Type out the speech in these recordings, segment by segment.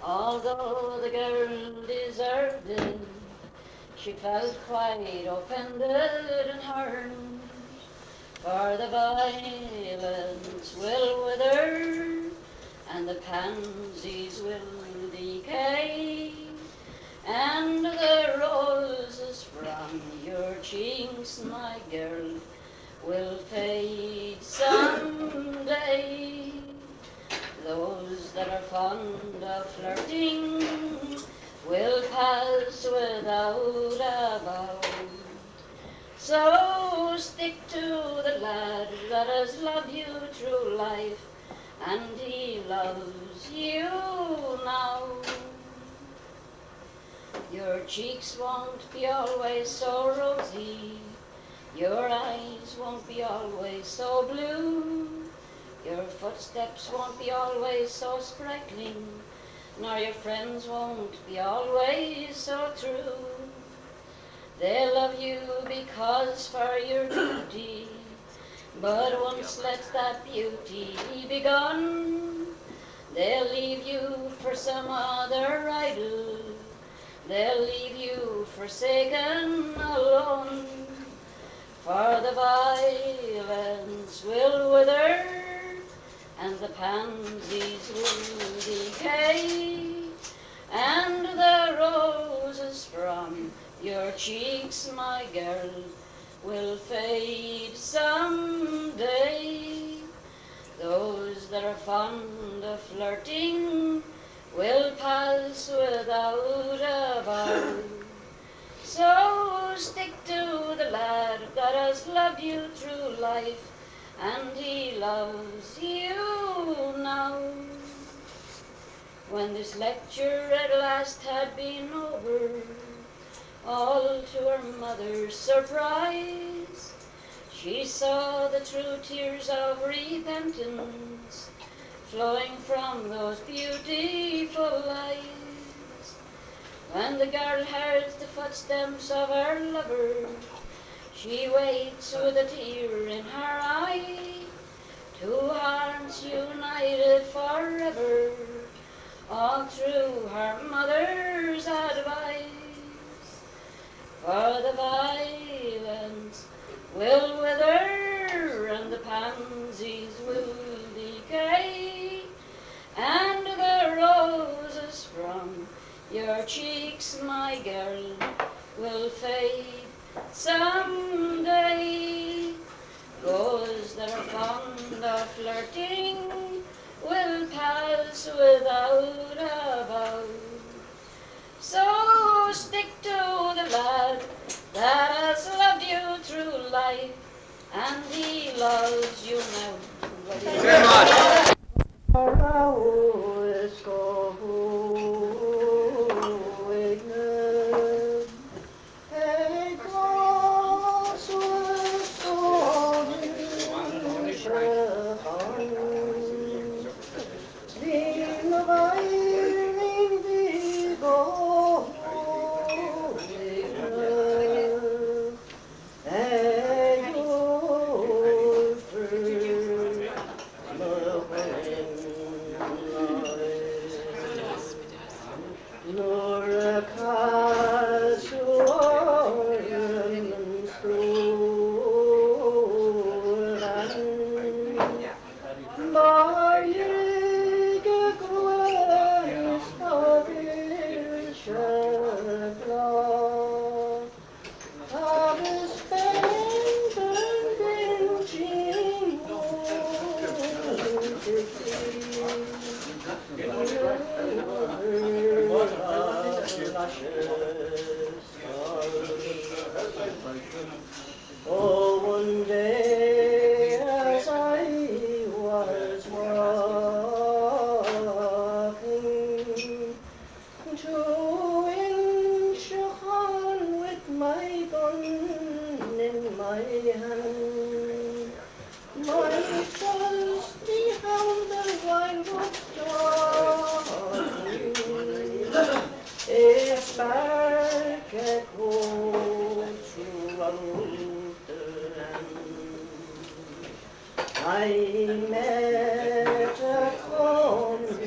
Although the girl deserved it, she felt quite offended and hurt, for the violets will wither, and the pansies will decay, and the roses from your cheeks, my girl, will fade someday. Those that are fond of flirting will pass without a vow. So stick to the lad that has loved you through life, and he loves you now. Your cheeks won't be always so rosy, your eyes won't be always so blue, your footsteps won't be always so sprightling, nor your friends won't be always so true. They love you because for your beauty, but once let that beauty be gone, they'll leave you for some other idol, they'll leave you forsaken alone, for the violets will wither, and the pansies will decay, and the roses from your cheeks, my girl, will fade someday. Those that are fond of flirting will pass without a vow. So stick to the lad that has loved you through life, and he loves you now. When this lecture at last had been over, all to her mother's surprise, she saw the true tears of repentance flowing from those beautiful eyes. When the girl hears the footsteps of her lover, she waits with a tear in her eye, two hearts united forever, all through her mother's advice. For the violets will wither, and the pansies will decay, and the roses from your cheeks, my girl, will fade someday. Those that are fond of flirting will pass without a vow. So stick to the lad that has loved you through life, and he loves you now. Very much. Oh, one day as I was walking to Incompete with my gun in my hand, my trusty hound the wild was stalking, if back at home to I met a Clongeen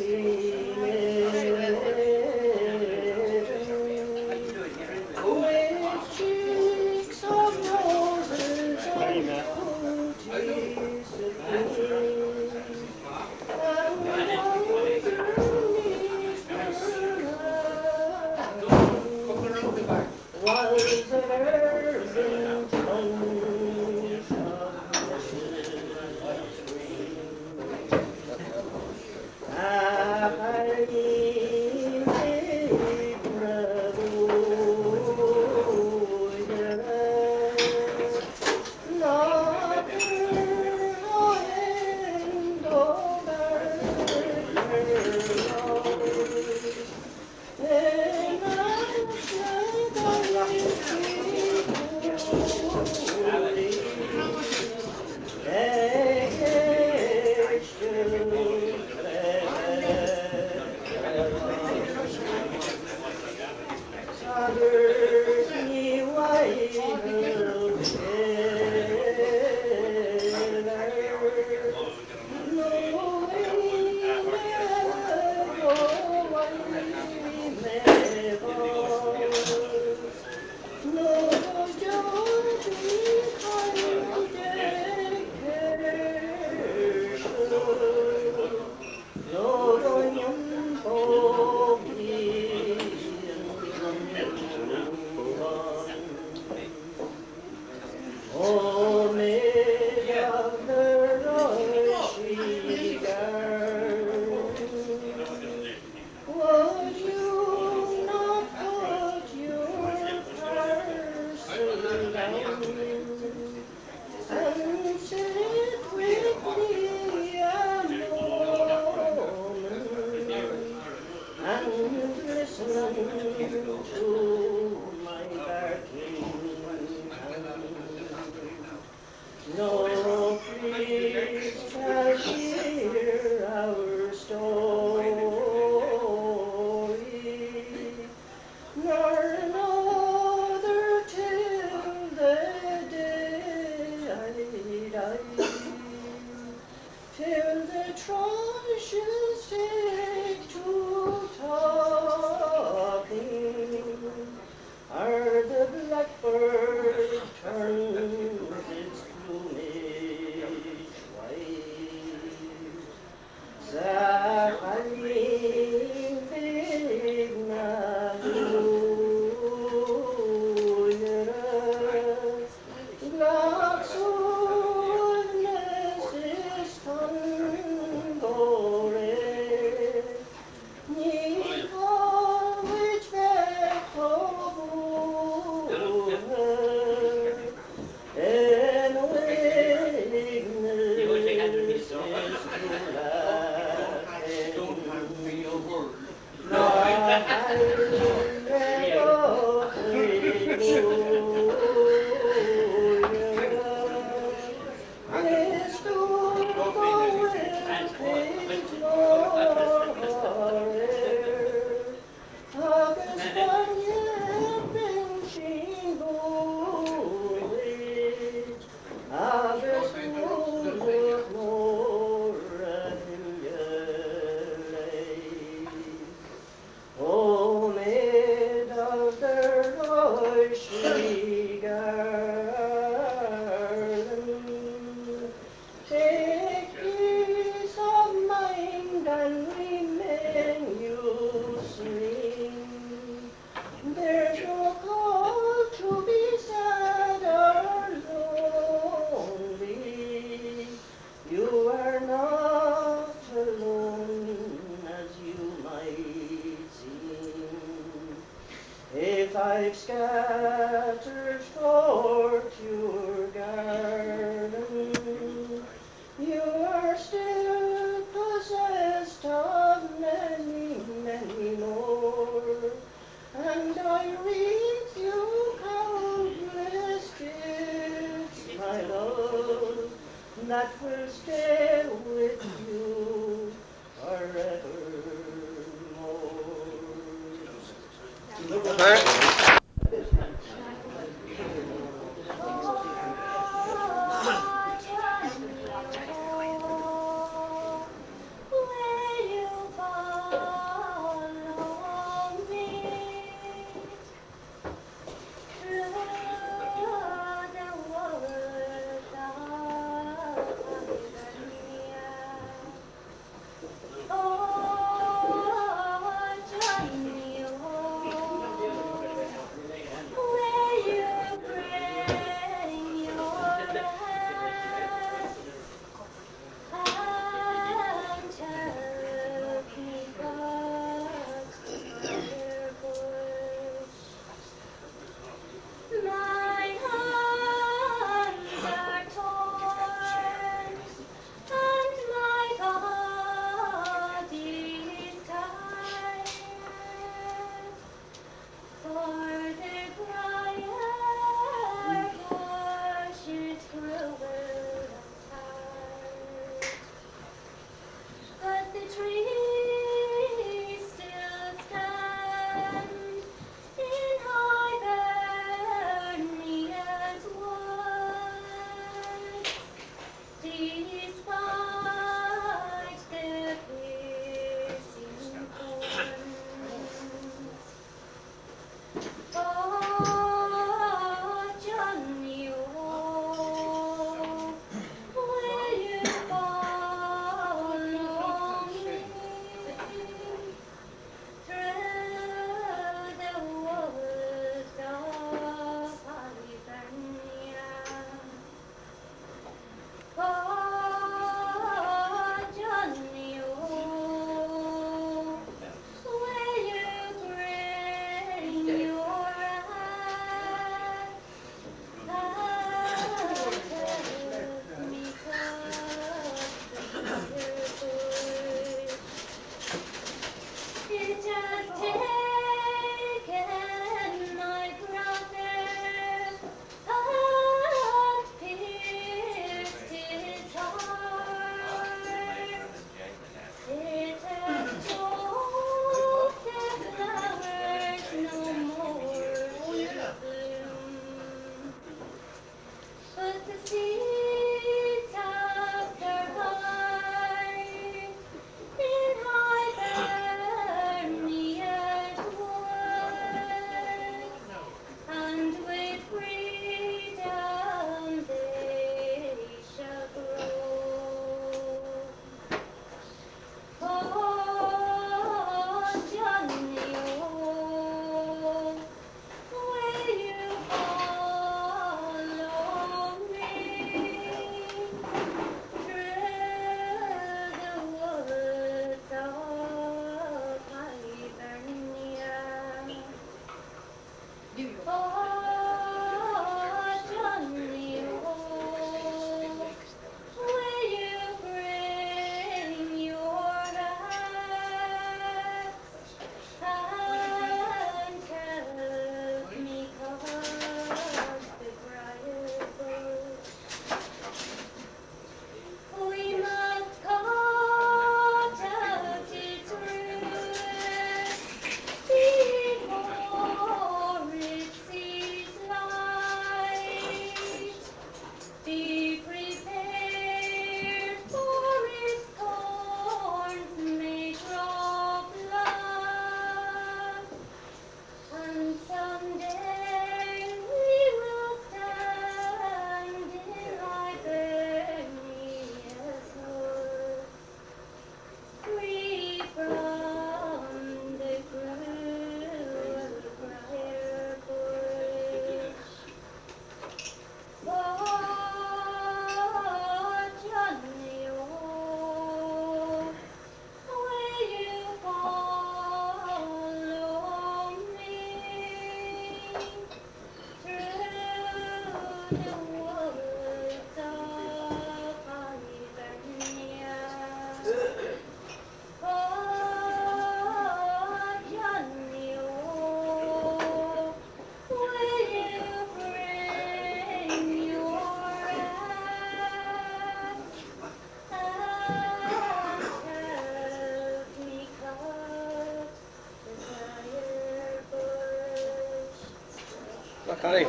Connie.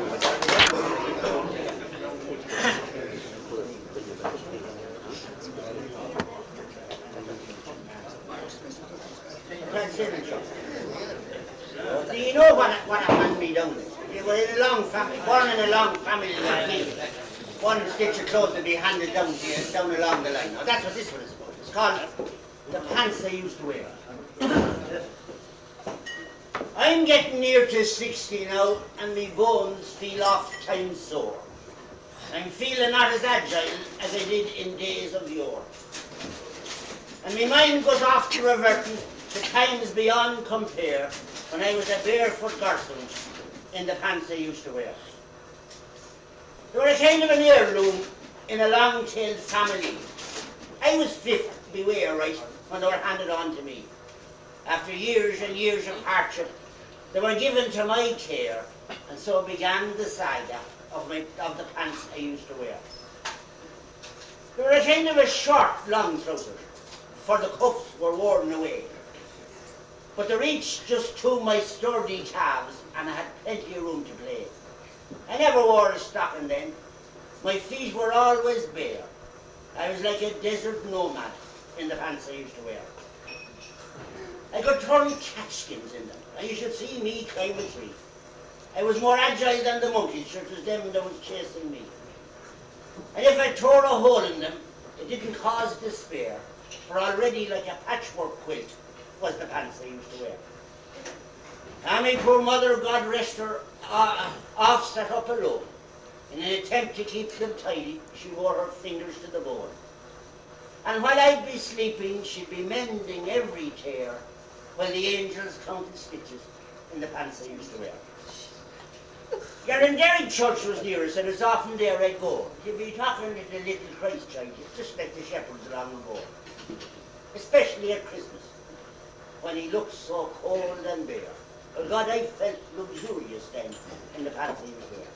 Do you know what a hand-me-down is? You were in a long family, born in a long family like me. One stitch of clothes will be handed down to you down along the line. Now that's what this one is about. It's called the pants I used to wear. I'm getting near to 60 now, and me bones feel oft times sore. I'm feeling not as agile as I did in days of yore. And my mind goes off to reverting to times beyond compare, when I was a barefoot garson in the pants I used to wear. They were a kind of an heirloom in a long-tailed family. I was fifth, beware, right, when they were handed on to me. After years and years of hardship, they were given to my care, and so began the saga of the pants I used to wear. They were a kind of a short, long trouser, for the cuffs were worn away. But they reached just to my sturdy calves, and I had plenty of room to play. I never wore a stocking then. My feet were always bare. I was like a desert nomad in the pants I used to wear. I could turn catskins in them, and you should see me climb a tree. I was more agile than the monkeys, so it was them that was chasing me. And if I tore a hole in them, it didn't cause despair, for already like a patchwork quilt was the pants I used to wear. And my poor mother, God rest her, off sat up alone. In an attempt to keep them tidy, she wore her fingers to the bone. And while I'd be sleeping, she'd be mending every tear, while the angels counted stitches in the pants I used to wear. Gallant church was near us, and it's often there I'd go. You'd be talking to the little Christ child, just like the shepherds long ago. Especially at Christmas, when he looked so cold and bare. Well, God, I felt luxurious then in the pants I used to wear.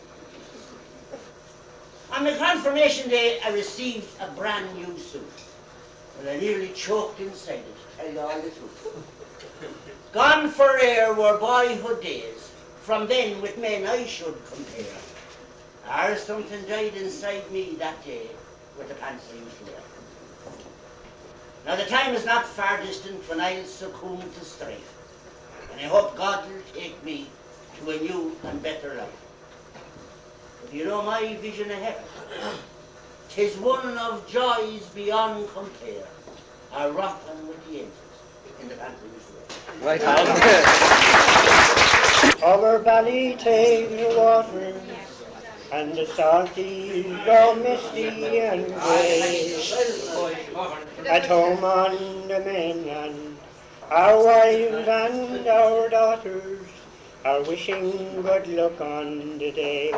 On my confirmation day, I received a brand new suit. Well, I nearly choked inside it, to tell you all the truth. Gone for air were boyhood days. From then with men I should compare. Or something died inside me that day with the pants I used to wear. Now the time is not far distant when I'll succumb to strife, and I hope God will take me to a new and better life. But you know my vision of heaven? 'Tis one of joys beyond compare, a rockin' with the angels in the pants I used to wear. Right on. Over Ballymitty water, and the salty go misty and grey. At home on the mainland, our wives and our daughters are wishing good luck on the day.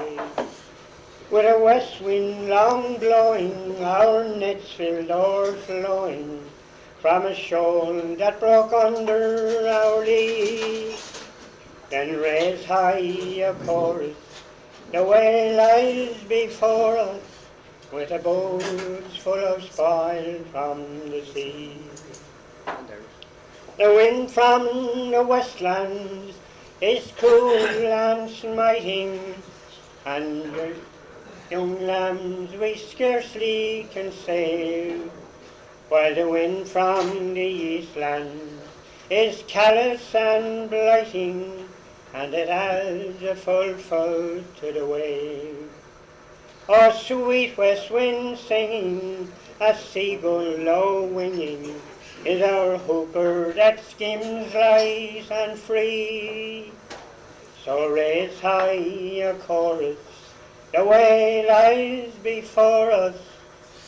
With a west wind long blowing, our nets filled o'erflowing, from a shoal that broke under our lee. Then raise high a chorus, the way lies before us, with a boats full of spoil from the sea. The wind from the westlands is cool and smiting, and the young lambs we scarcely can save, while the wind from the eastland is callous and blighting, and it adds a full to the wave. Oh, sweet west wind singing, a seagull low winging, is our hooper that skims light and free. So raise high a chorus, the way lies before us,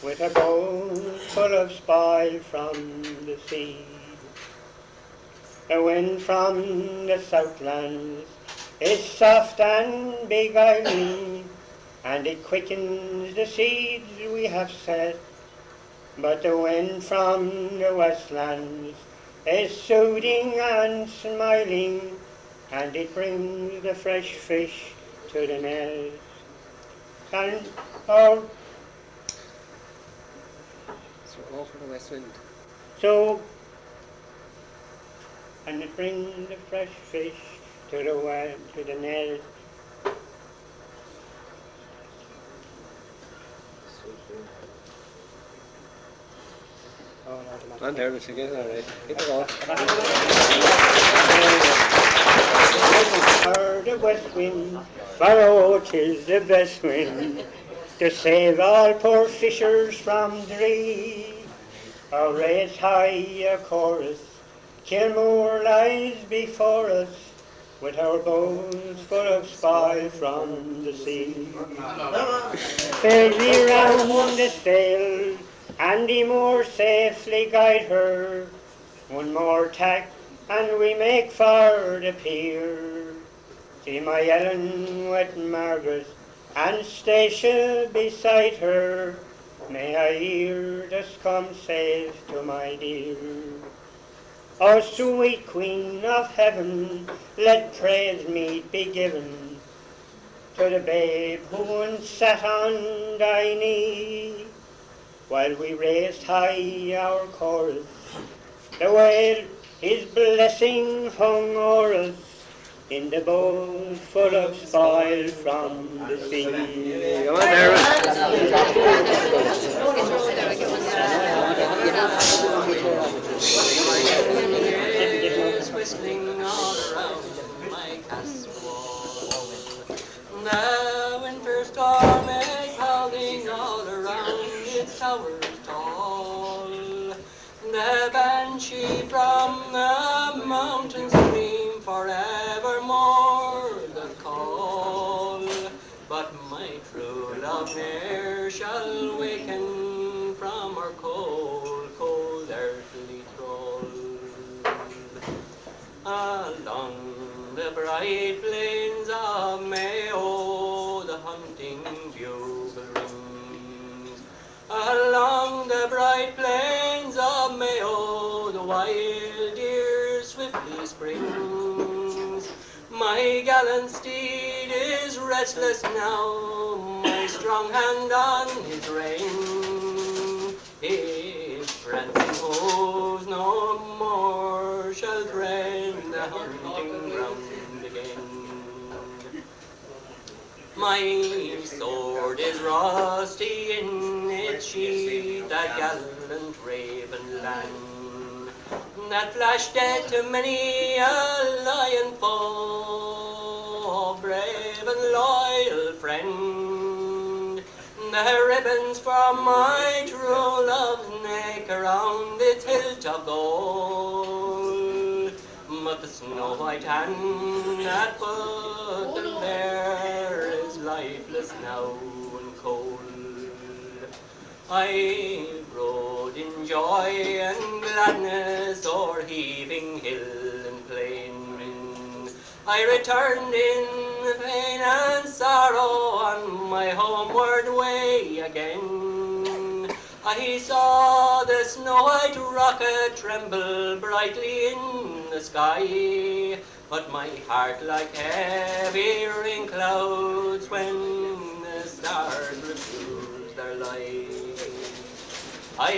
with a boat full of spoil from the sea. The wind from the southlands is soft and beguiling, and it quickens the seeds we have set. But the wind from the westlands is soothing and smiling, and it brings the fresh fish to the net. And So all for the west wind. so, and it brings the fresh fish to the net. On there, Mr. Again, all right. Keep it on. For the west wind, for oh, 'tis the best wind, to save all poor fishers from dree. Or raise high a chorus, Kilmore lies before us, with our bows full of spoil from the sea. Sail we round the sail, and the more safely guide her. One more tack, and we make for the pier. See my Ellen with Margaret, and Stacia beside her. May I hear this come safe to my dear. O sweet Queen of Heaven, let praise meet be given to the babe who once sat on thy knee, while we raised high our chorus, the while his blessing hung o'er us, in the bowl full of spoil from the sea. Come on, Dermot. Whistling all around my castle wall. The winter storm is howling all around its towers tall. The banshee from the mountains scream forevermore the call. But my true love ne'er shall waken from our cold, cold earthly thrall. Along the bright plains of Mayo the hunting bugle rings. Along the bright plains of Mayo the wild deer swiftly springs. My gallant steed is restless now, my strong hand on his rein. His prancing hooves no more shall tread the hunting ground again. My sword is rusty in its sheath, that gallant raven land, that flashed dead to many a lion foe, brave and loyal friend. The ribbons from my true love's neck around its hilt of gold, but the snow white hand that put them there is lifeless now and cold. I rode in joy and gladness o'er heaving hill and plain. I returned in pain and sorrow on my homeward way again. I saw the snow-white rocket tremble brightly in the sky, but my heart like heavy rain clouds when the stars refuse their light. I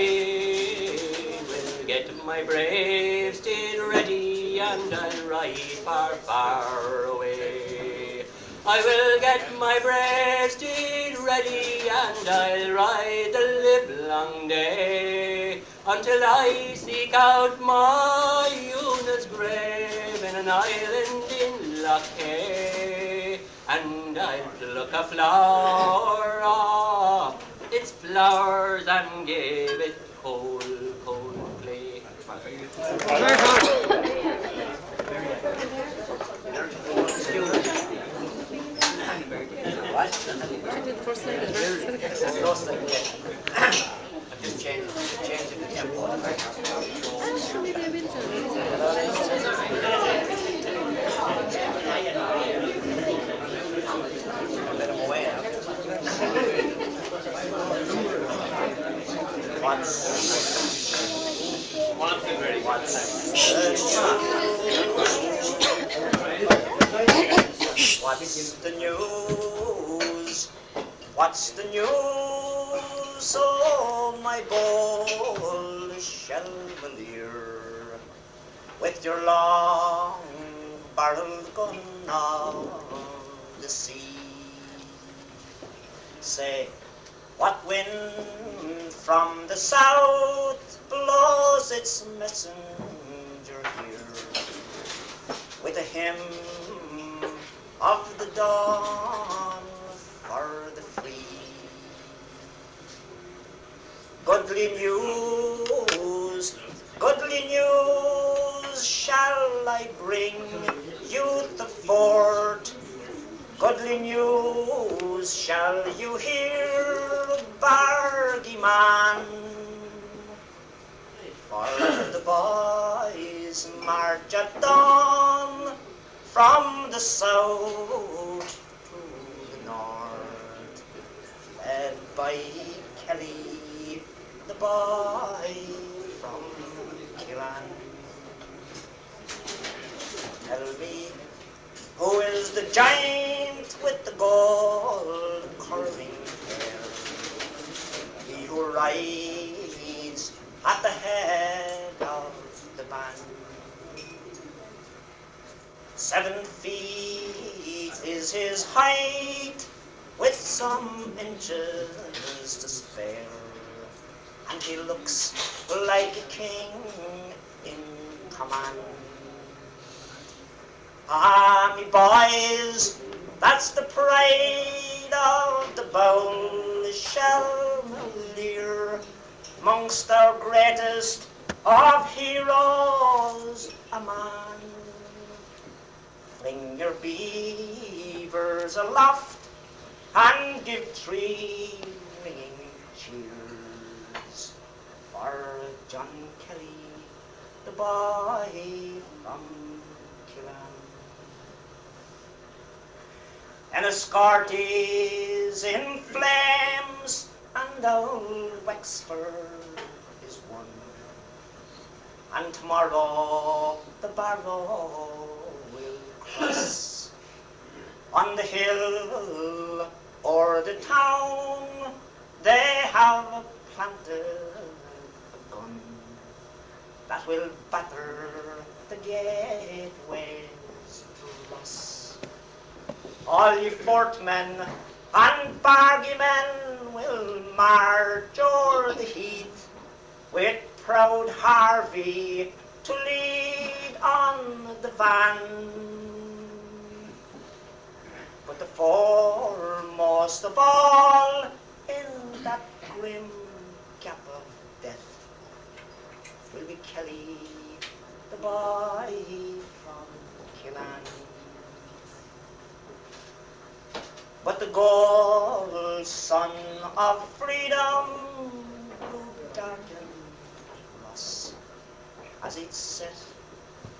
will get my brave steed ready and I'll ride far, far away. I will get my brave steed ready and I'll ride the livelong day, until I seek out my Eunice's grave in an island in Loch Hay, and I'll pluck a flower off its flowers and give it cold, cold clay. What's the news? What's the news? Oh, my bold Shelmalier, with your long barreled gun on the sea. Say, what wind from the south blows blows its messenger here with a hymn of the dawn for the free. Goodly news shall I bring youth of fort. Goodly news shall you hear, Bargy man. For the boys march at dawn from the south to the north, led by Kelly, the boy from Killanne. Tell me, who is the giant with the gold curving hair? He who rides at the head of the band. 7 feet is his height, with some inches to spare, and he looks like a king in command. Ah, me boys, that's the pride of the bowl, Shelmalier, amongst our greatest of heroes a man. Fling your beavers aloft and give 3 ringing cheers for John Kelly, the boy from Killanne. And escort is in flames, and old Wexford is won. And tomorrow the barrow will cross on the hill or the town. They have planted a gun that will batter the gateways to us. All ye fortmen and bargy men will march o'er the heath, with proud Harvey to lead on the van. But the foremost of all in that grim gap of death will be Kelly, the boy from Killanne. But the gold sun of freedom will darken us as it set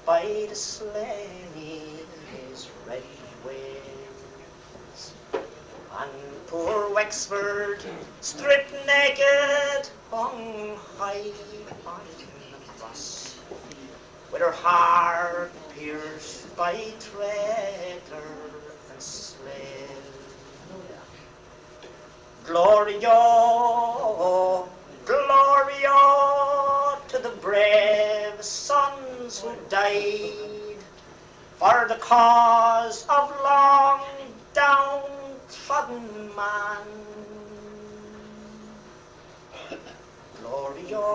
by the slain his ready ways. And poor Wexford, stripped naked, hung high on the cross, with her heart pierced by traitor and slave. Gloria, Gloria to the brave sons who died for the cause of long downtrodden man. Gloria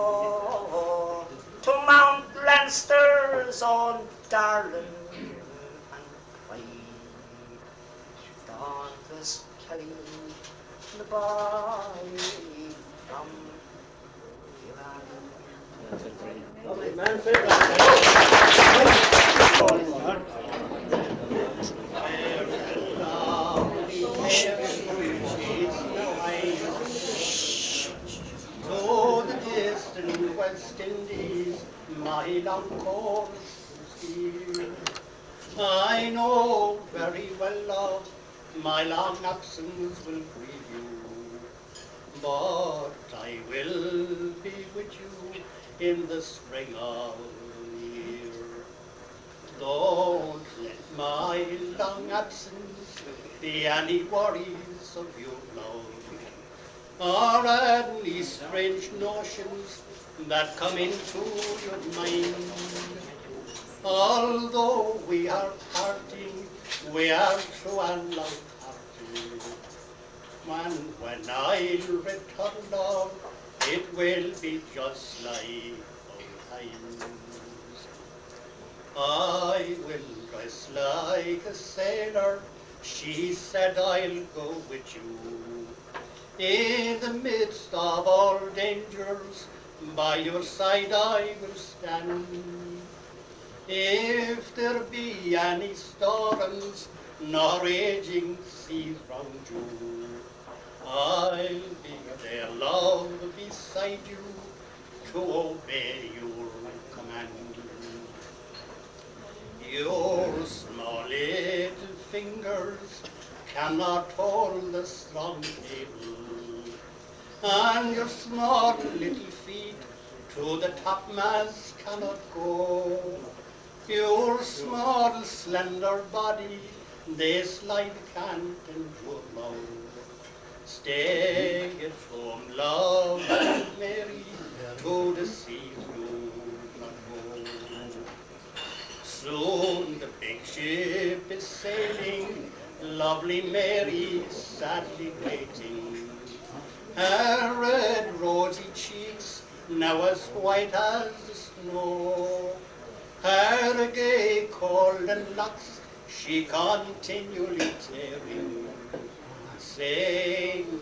to Mount Leinster's own darling and pride, dauntless Kelly, the boy from Killanne. Lovely man, To the distant West Indies, my long course is here. I know very well, love, my long absence will grieve you, but I will be with you in the spring of the year. Don't let my long absence be any worries of your love, or any strange notions that come into your mind. Although we are parting, we are true and love-hearted. And when I return, love, it will be just like old times. I will dress like a sailor, she said, I'll go with you. In the midst of all dangers, by your side I will stand. If there be any storms, nor raging seas round you, I'll be there, love, beside you, to obey your command. Your small little fingers cannot hold the strong cable, and your small little feet to the topmast cannot go. Your small slender body this light can't endure long. Stay at home, love, and Mary, to the sea you not go. Soon the big ship is sailing, lovely Mary sadly waiting. Her red rosy cheeks now as white as the snow. Her gay golden locks she continually tearing, saying,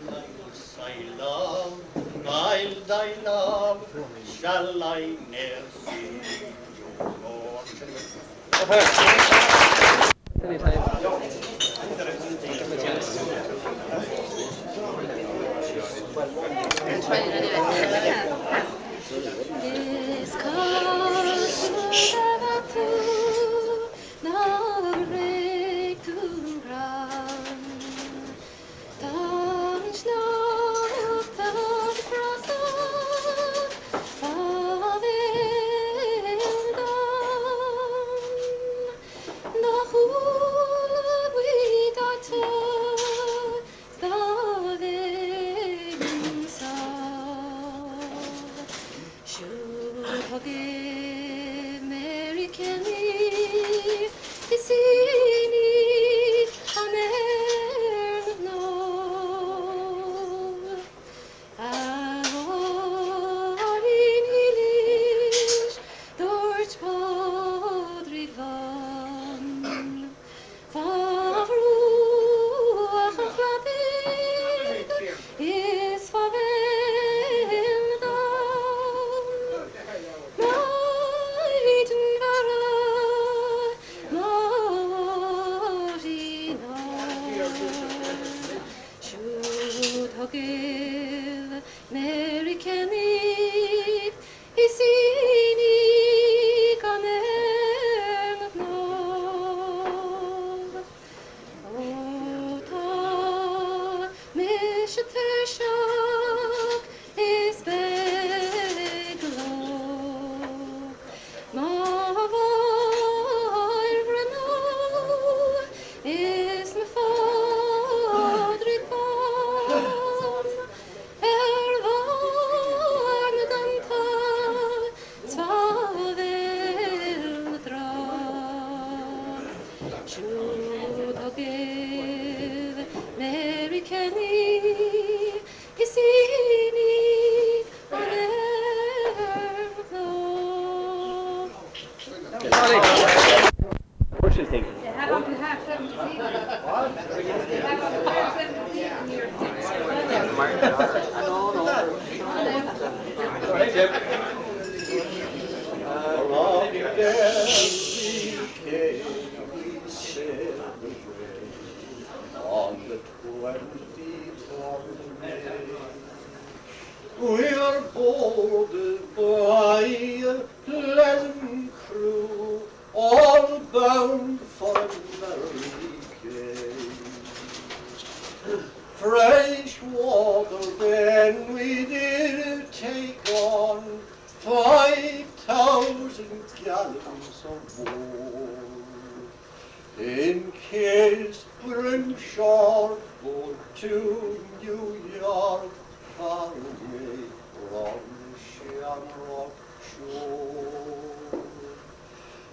I love, I'll thy love, shall I ne'er see you more. We're boarded by a pleasant crew, all bound for America. Fresh water then we did take on 5,000 gallons of wool, in case we're in short boat to New York, far away from Shamrock shore.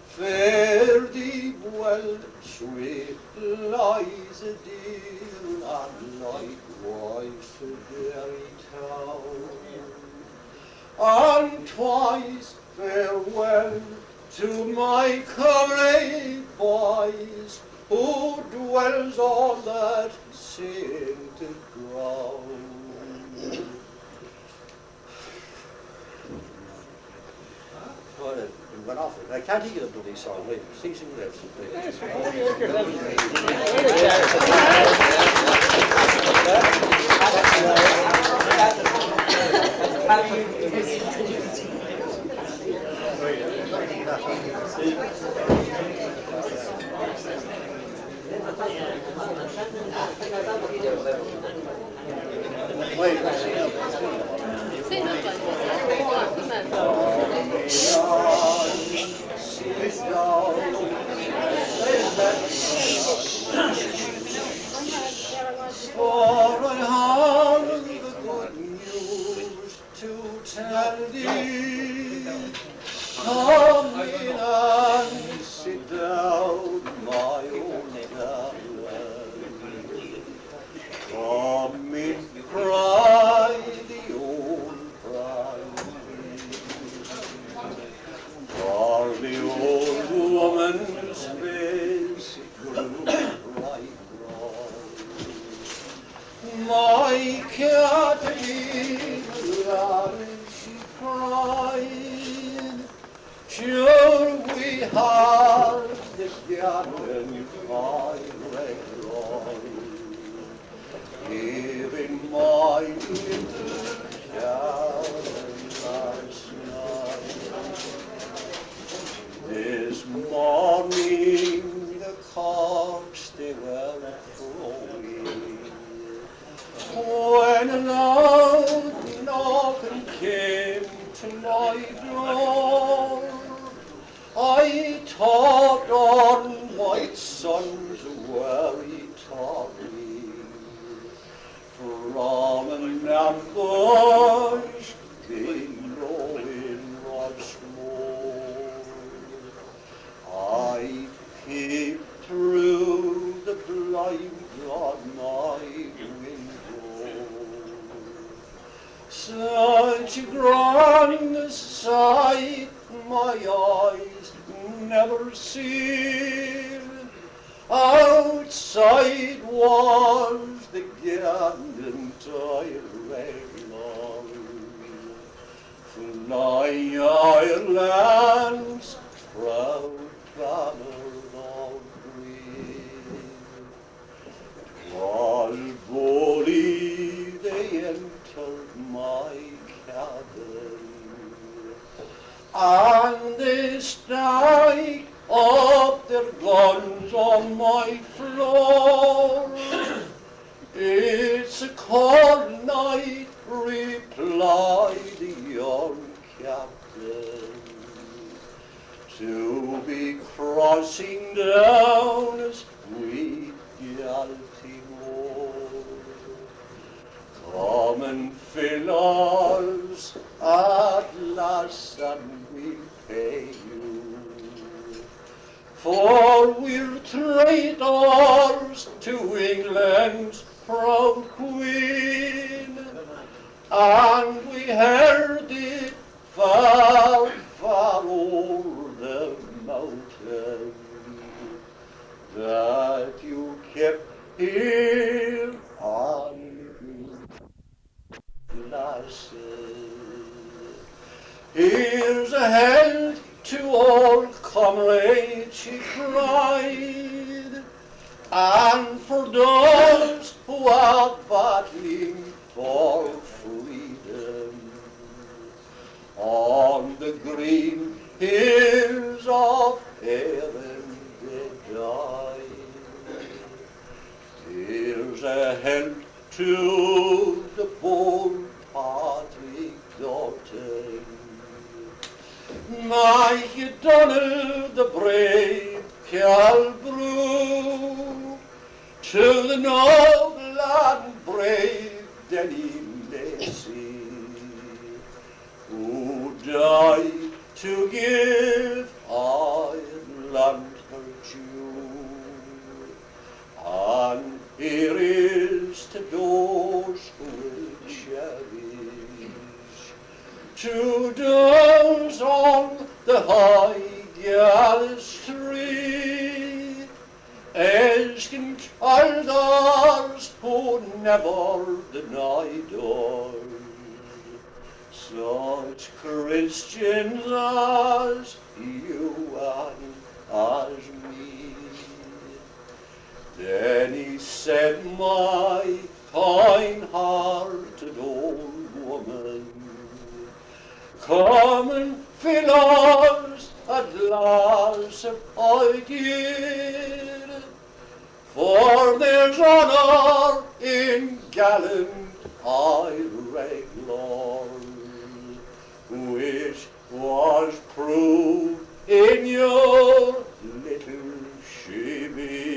Fare thee well, sweet Liza dear, and likewise to Derry town. and twice farewell to my comrade boys, who dwells on that sainted ground. Well, it went off it. I can't think of the bloody song. Wait, sing the rest. For I have the good news to tell thee. Come in and sit down, my old darling. Come in, cry the old cry. For the old woman's face grew bright. My cat and she cried, sure we have the gallant highway on. Even my little gallant last night. This morning the cocks they were crowing. When a loud knocking came to my door, I thought on my sons were talking from an ambush below in Rochemore. I peeped through the blind on my window. Such a grand sight my eyes never seen. Outside was the gallant Ireland, fly Ireland's proud banner of green. All bully they entered my cabin, and they strike up their guns on my floor. It's a cold night, replied the young captain, to be crossing down as we Baltimore. Come and fill us at last and we'll pay you, for we're traitors to England's proud queen, and we heard it far, far over the mountain that you kept here on lasses. Here's a health to all comrades, she cried, and for those who are battling for freedom on the green hills of Erin they died. Here's a health to the bold Patrick Doughton, Mhaighdean the brave Calbrew, to the noble and brave Denny Lacy, who died to give Ireland her due. And here is to those who will cherish to doze on the high gallery, asking others who never denied us, such Christians as you and as me. Then he said, my kind-hearted old woman, come and fill us a glass of Mhaighdean, for there's honour in Gallant irregular, which was proved in your little shibby.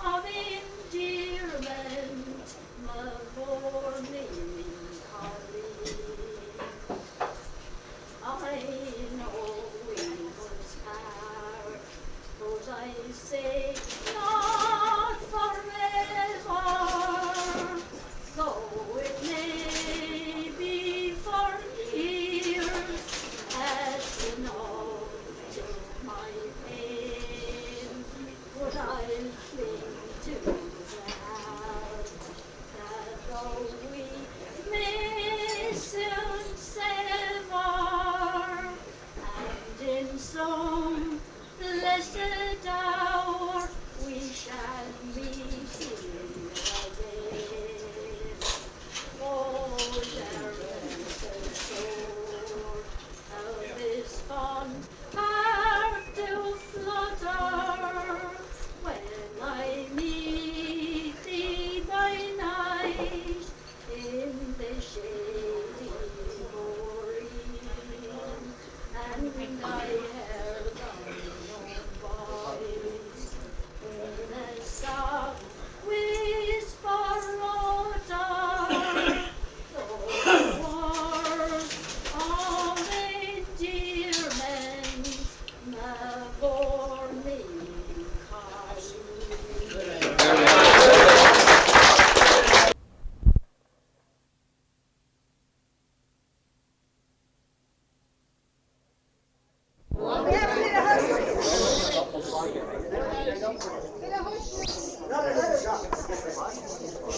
Of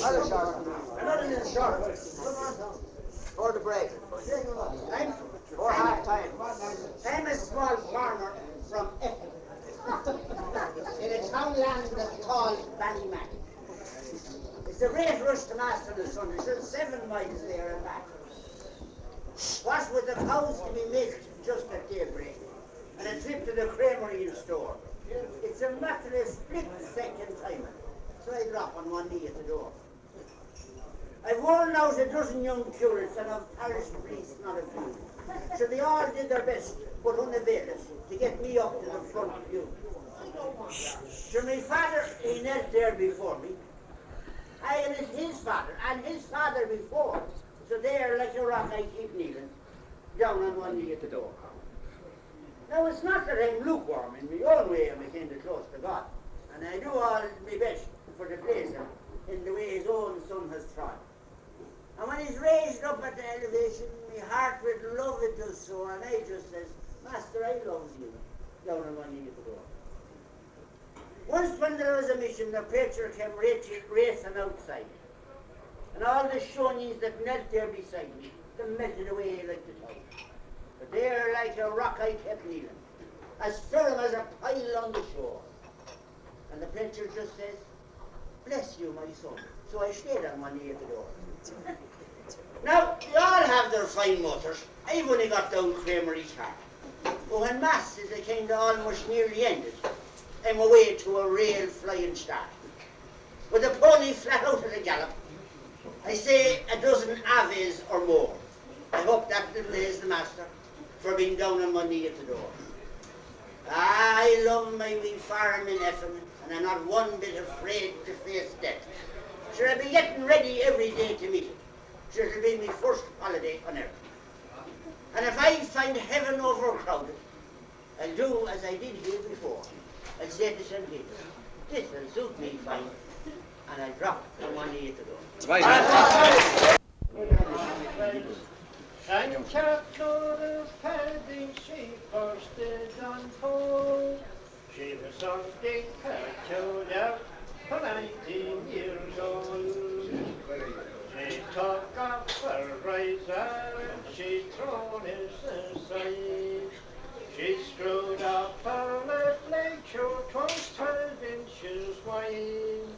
Another little short. For the break. For half time. I'm a small farmer from Epping. In a townland that's called Ballymitty. It's a great rush to master the sun. It's just 7 miles there and back. What with the cows to be milked just at daybreak, and a trip to the creamery and store. It's a matter of split-second timing, so I drop on one knee at the door. I've worn out a dozen young curates and I've parish priests not a few. So they all did their best, but unavailable, to get me up to the front view. So my father, he knelt there before me. I and his father before. So there, like a rock, I keep kneeling, down on one knee at the door. Now, it's not that I'm lukewarm in my own way, I'm kind of close to God. And I do all my best for the place in the way his own son has trod. And when he's raised up at the elevation, my heart with love it does so, and I just says, Master, I love you, down on one knee at the door. Once when there was a mission, the preacher came racing outside. And all the Shawnees that knelt there beside me, they melted away like the tide. But there, like a rock, I kept kneeling, as firm as a pile on the shore. And the preacher just says, bless you, my son. So I stayed on one knee at the door. Now, they all have their fine motors. I've only got down Creamery's heart. But when Mass is a kind of almost nearly ended, I'm away to a real flying start. With the pony flat out at a gallop, I say a dozen aves or more. I hope that didn't amaze the master for being down on one knee at the door. I love my wee farm in Effin, and I'm not one bit afraid to face death. Sure, I'll be getting ready every day to meet it. Sure, it'll be my first holiday on earth. And if I find heaven overcrowded, I'll do as I did here before. I'll say to St. Peter, this will suit me fine, and I'll drop on one knee at the door. And Captain of Paddy, she posted on pole. She was something tattooed out for 19 years old. She took off her razor and she thrown it aside. She screwed up her left leg, so 'twas 12 inches wide.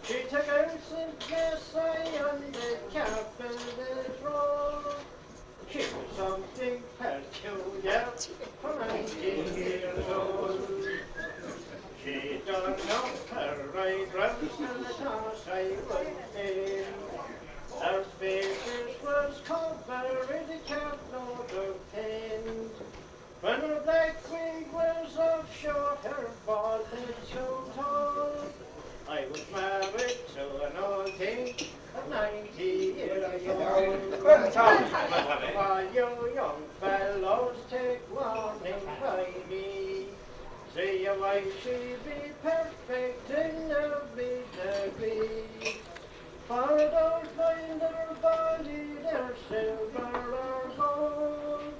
She took out St. Jesse on the Campile road. She was something peculiar for 19 years old. She done up her right round and the toss I went in. Her faces was covered, it can't know the pain. When her black wig was off short, her bald head so tall. I was married to an old king of 90 years old. While you young fellows take warning by me, see your wife, she be perfect in every degree. For those blind her body, they're silver or gold,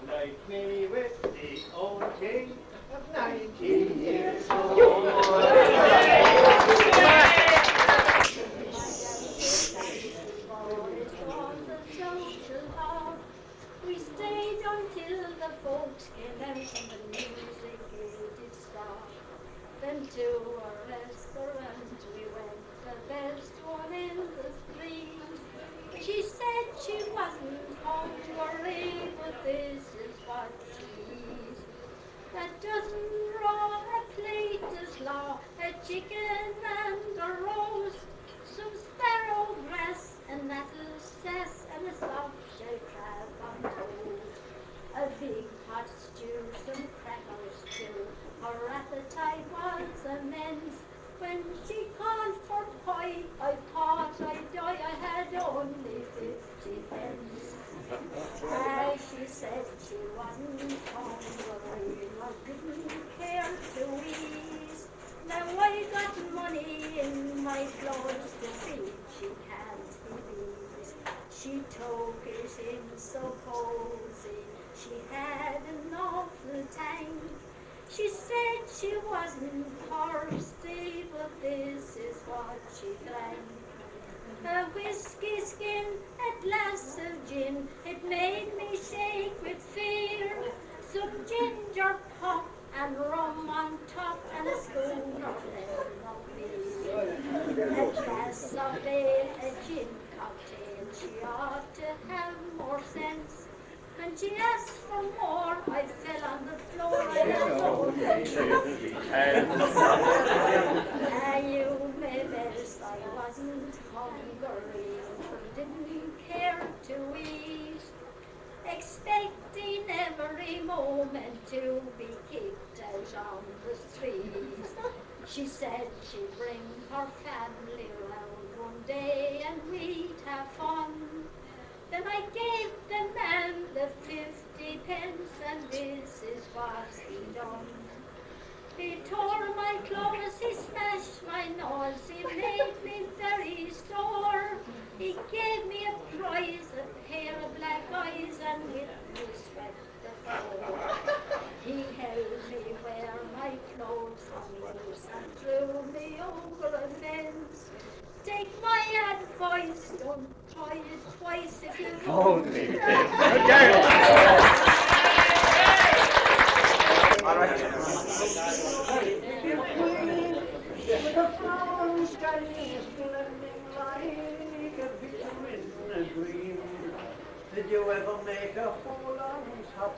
like me with the old king of 90 years old. We stayed until the folks came out and the music did stop. Then to a restaurant we went, the best one in the street. She said she wasn't home to worry, but this is what she eats. A dozen raw, a plate of slaw, a chicken and a roast, some sparrow grass, and nettle cess, and a soft shell crab on toast. A big hot stew, some crackers too. Her appetite was immense. When she called for pie, I thought I'd die. I had only 50 pence. She said she wasn't hungry, I didn't care to ease. Now I got money in my clothes to feed, she can't believe. She took it in so cozy, she had an awful time. She said she wasn't thirsty, but this is what she drank. A whiskey skin, a glass of gin, it made me shake with fear. Some ginger pop and rum on top, and a spoon of lemon beer. A glass of ale, a gin cocktail, she ought to have more sense. When she asked for more, I fell on the floor. You may best I wasn't hungry, didn't care to eat, expecting every moment to be kicked out on the street. She said she'd bring her family round one day and we'd have fun. Then I gave the man the 50 pence, and this is what he done. He tore my clothes, he smashed my nose, he made me very sore. He gave me a prize, a pair of black eyes, and with me swept the floor. He held me where my clothes hung loose and threw me over a fence. Take my advice, don't try it twice if you won't. All right. The flowers standing blending like a picture in a dream. Did you ever make a hole on top?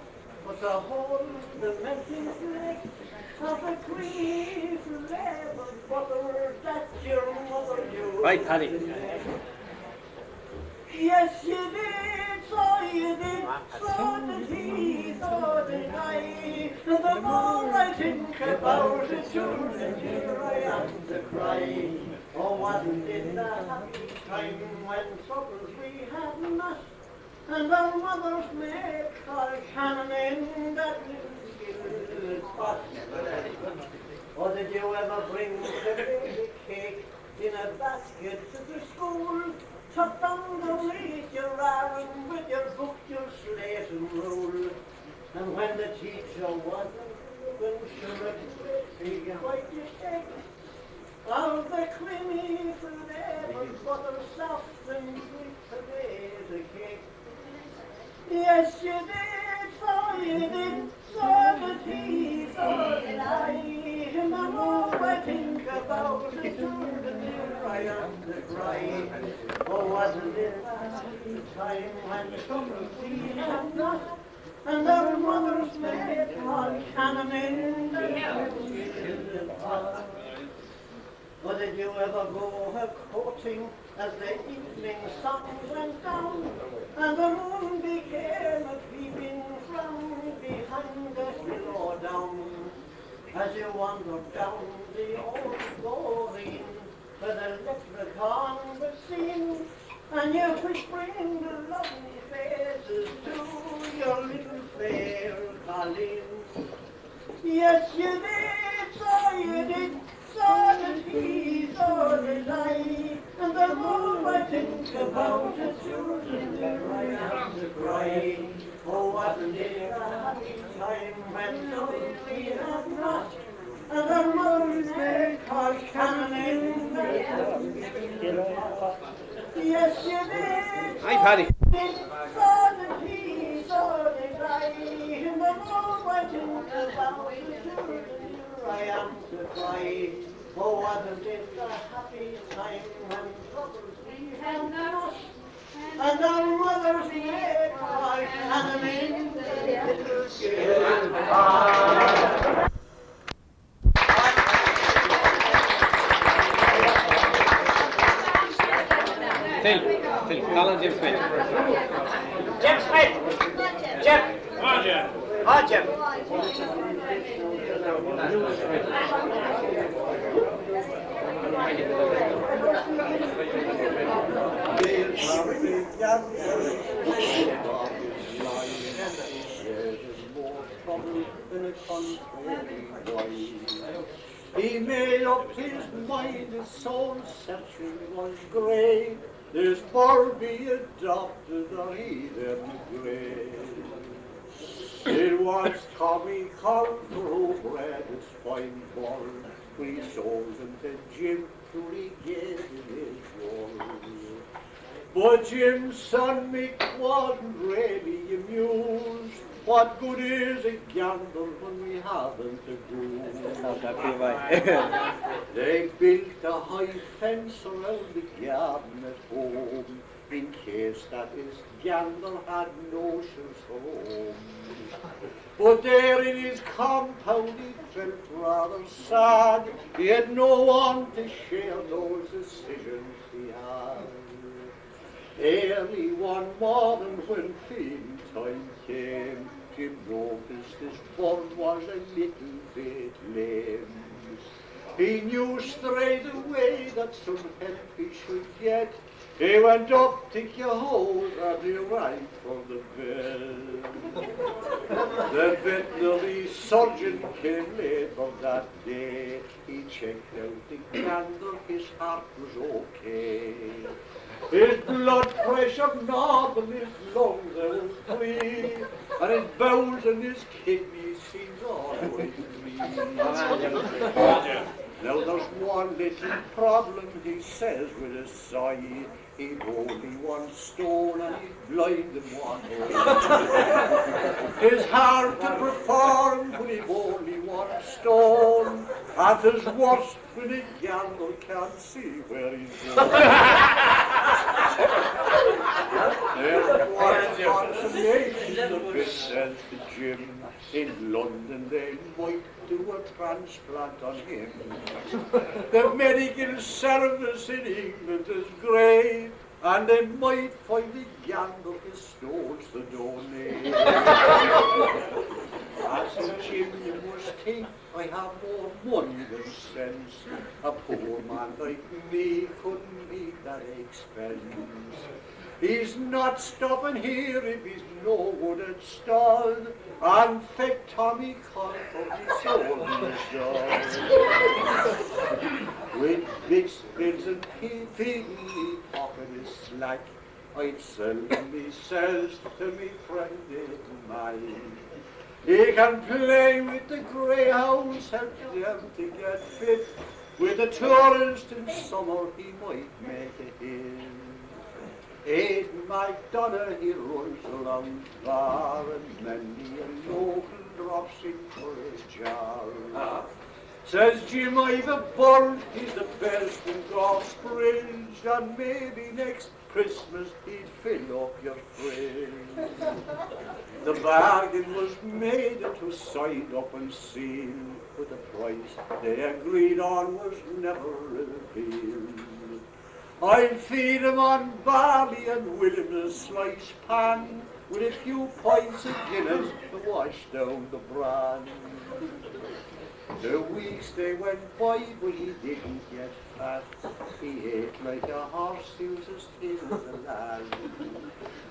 But the hole, the melting flake of a cream flavored butter that your mother used. Right, Paddy. Yes, you did, so you did, so did he, so did I. The more I think about it, sure, the dear I am to cry. Oh, wasn't it the happy time when suppers we had not, and our mothers made our cannon in that little spot? Or did you ever bring the baby cake in a basket to the school? Tuck underneath your arm with your book, your slate and rule. And when the teacher wasn't looking, sure it be quite your cake. Of the creamy flavored butter, soft and sweet potato cake. Yes, you did, so you did, so did he, so did I. And the more I think about it, the nearer I am to cry. Oh, wasn't it a happy time when summers we had not, and our mothers made our cannon in the pot? Or did you ever go a-courting as the evening sun went down, and the moon became a peeping from behind the hill or down, as you wandered down the old Doreen, where the leprechaun was seen, and you whispering the lovely faces to your little fair Colleen. Yes, you did, so you did, so did he, so did I, and the more I think about it, sure I am to cry. Oh, wasn't it a happy time when we had not, and our mothers made our cannon in the pot? Yes, you did. Hi, Paddy. So did he, so did I, and the more I think about it, sure I am to cry. Oh, wasn't it a happy time when troubles we had not, and our mothers made our cannon in the little Skeeterpark. Phil, Colin, Jim Smith. Jim Smith. Jim. On, Jim. On, Jim. He made up his mind, his soul searching was grey. This bird be adopted or either grey. It was Tommy Colm who bred his fine born. We sold him to Jim to regain his wool. But Jim's son Mick wasn't really amused. What good is a gamble when we haven't a goose? They built a high fence around the garden at home, in case that his gander had notions for home. But there in his compound he felt rather sad. He had no one to share those decisions he had. Early one morning when feeding time came, Jim noticed his bird was a little bit lame. He knew straight away that some help he should get. He went up to Campile and he rang for the bell. The veterinary surgeon came later that day. He checked out the gander, his heart was okay. His blood pressure normal, his lungs were free, and his bowels and his kidneys seemed always green. Now there's one little problem, he says with a sigh. He'd only 1 stone and he's blind in one eye. It's hard to perform when he've only 1 stone, and it's worse when a gander can't see where he's going. There's one consolation the bit says to Jim. In London they might do a transplant on him. The medical service in England is great, and they might find a gander his stones to donate. As a Jim, you must think I have more money than sense. A poor man like me couldn't meet that expense. He's not stopping here if he's no good at stall, and fake Tommy Confort his soul with big spills and feeding me pocket is slack, I'd sell myself to me friend in mine. He can play with the greyhounds, help them to get fit. With a tourist in summer he might make a hit. Aidan MacDonough, he runs along the bar, and many a local drops in for a jar. Says Jim, I've a bird, he's the best in Gospridge, and maybe next Christmas he'd fill up your fridge. The bargain was made, it was signed up and sealed, but the price they agreed on was never revealed. I'll feed him on barley and will him a slice pan, with a few pints of Guinness to wash down the bran. The weeks they went by, but he didn't get fat. He ate like a horse, he was as thin as a lad.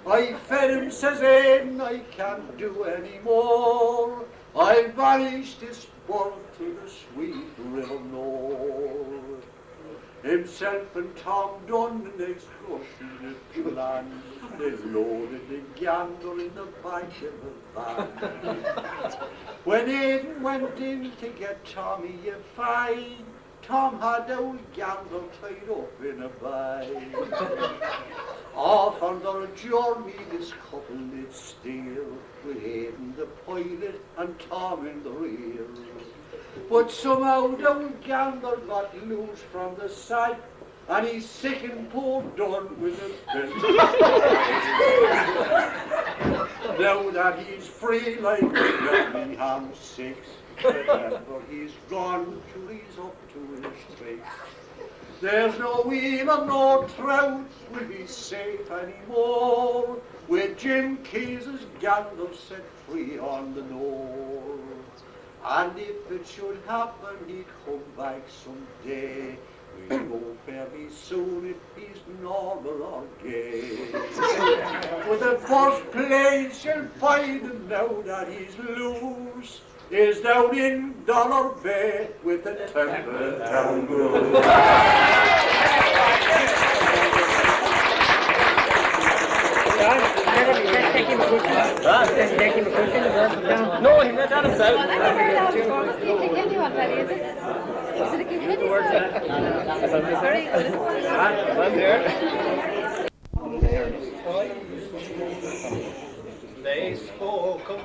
I fed him, says Aidan, I can't do any more. I banished this bird to the sweet river Nore. Himself and Tom done the excursion at Killanne. They loaded the gander in the back of the van. When Aidan went in to get Tommy a fight, Tom had old gander tied up in a bag. Off on their journey this couple did steer, with Aidan the pilot and Tom in the rear. But somehow the old gander got loose from the sight, and he's sick and poor done with his business. Now that he's free like Birmingham 6, remember he's gone till he's up to his tricks. There's no even no trout will be safe anymore, with Jim Keys's gander set free on the Nore. And if it should happen he'd come back someday, we'll go very soon if he's normal or gay. But the first place you'll find him now that he's loose is down in Dollar Bay with the Templetown Goose. No, he met that himself.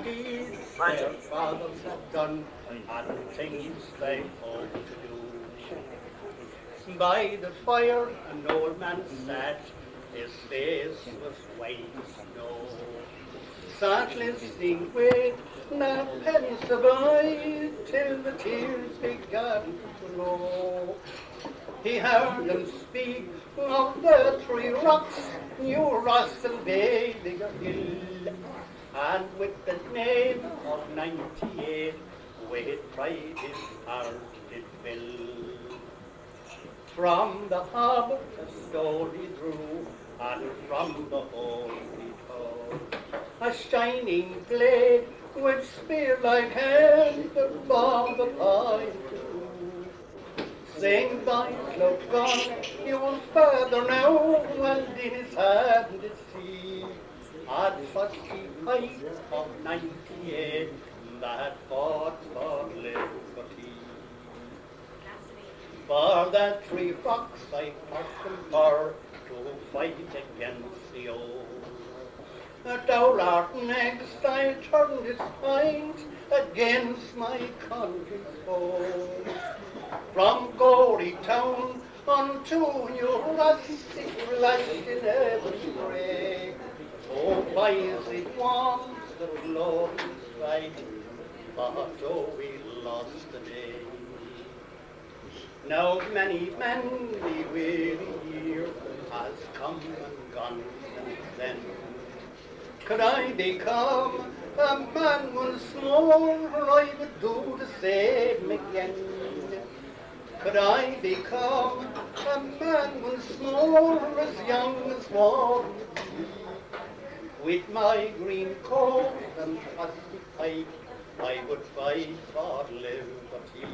deeds their fathers had done, and things they hoped to do. By the fire an old man sat, his face was white as snow, sat listening with a pensive eye till the tears began to flow. He heard them speak of the three rocks, New Ross and Bigger Hill, and with the name of 98, with pride his heart did fill. From the hob a stone he drew, and from the hole he told a shining blade with spear-like hand that bombed the pine too. Saying, by Clongeen, your father now, and in his hand did see had such the height of 98 that fought for liberty. For that three rocks I passed them for to fight against the old. Thou art next, I turned his minds against my country's foes. From Gory Town unto New Ross, it flashed in every ray. Oh, wise it was the glorious fight, but oh, we lost the day. Now many weary year has come and gone since then. Could I become a man once more, I would do the same again. Could I become a man once more, as young as one, with my green coat and trusty pipe, I would fight for liberty.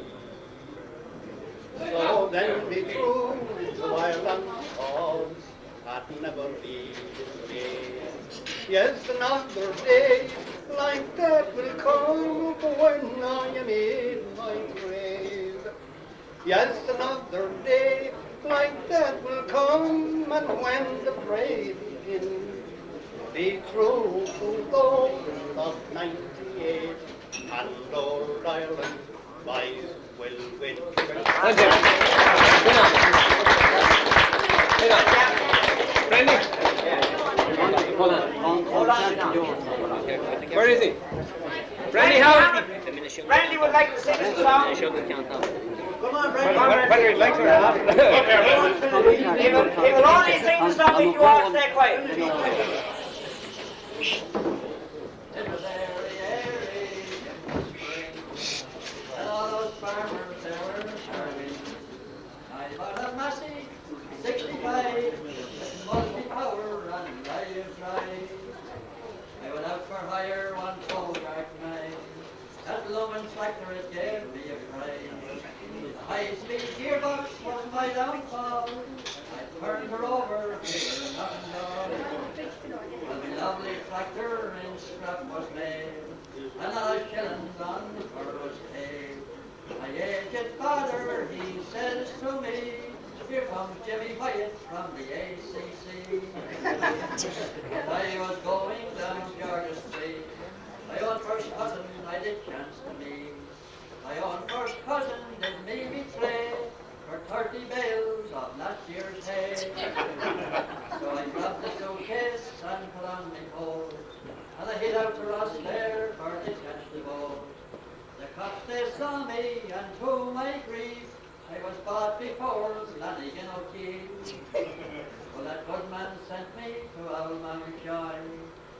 So then be true to Ireland's cause, and never be dismayed. Yes, another day like that will come when I am in my grave. Yes, another day like that will come, and when the fray begins, be true to those of 98, and Lord Ireland wise will win. Thank you. Brandy? Hold on. Where is he? Brandy, how? Brandy would like to sing a song. Come on, Brandy. Whether he'd like to or not. He will only sing the song if you all stay quiet. It was airy spring, and all those farmers they were starving. I bought a Massey 65, with multi-power and live drive. I went out for hire one cold dark night. That Lament tractor it gave me a fright. The high-speed gearbox was my downfall. I turned her over, gave her nothing done. Well, the lovely tractor in scrap was made, and all shillings on the fur was paid. My aged father, he says to me, here comes Jimmy Hyatt from the ACC. And I was going down Georgia Street. My own first cousin I did chance to meet. My own first cousin did me betray for 30 bales of last year's hay. So I grabbed the suitcase and put on my coat, and I hid out to Roche there for the chance to go. The cops they saw me, and to my grief, I was bought before Flanagan O'Keefe. Well, that good man sent me to Old Mountjoy,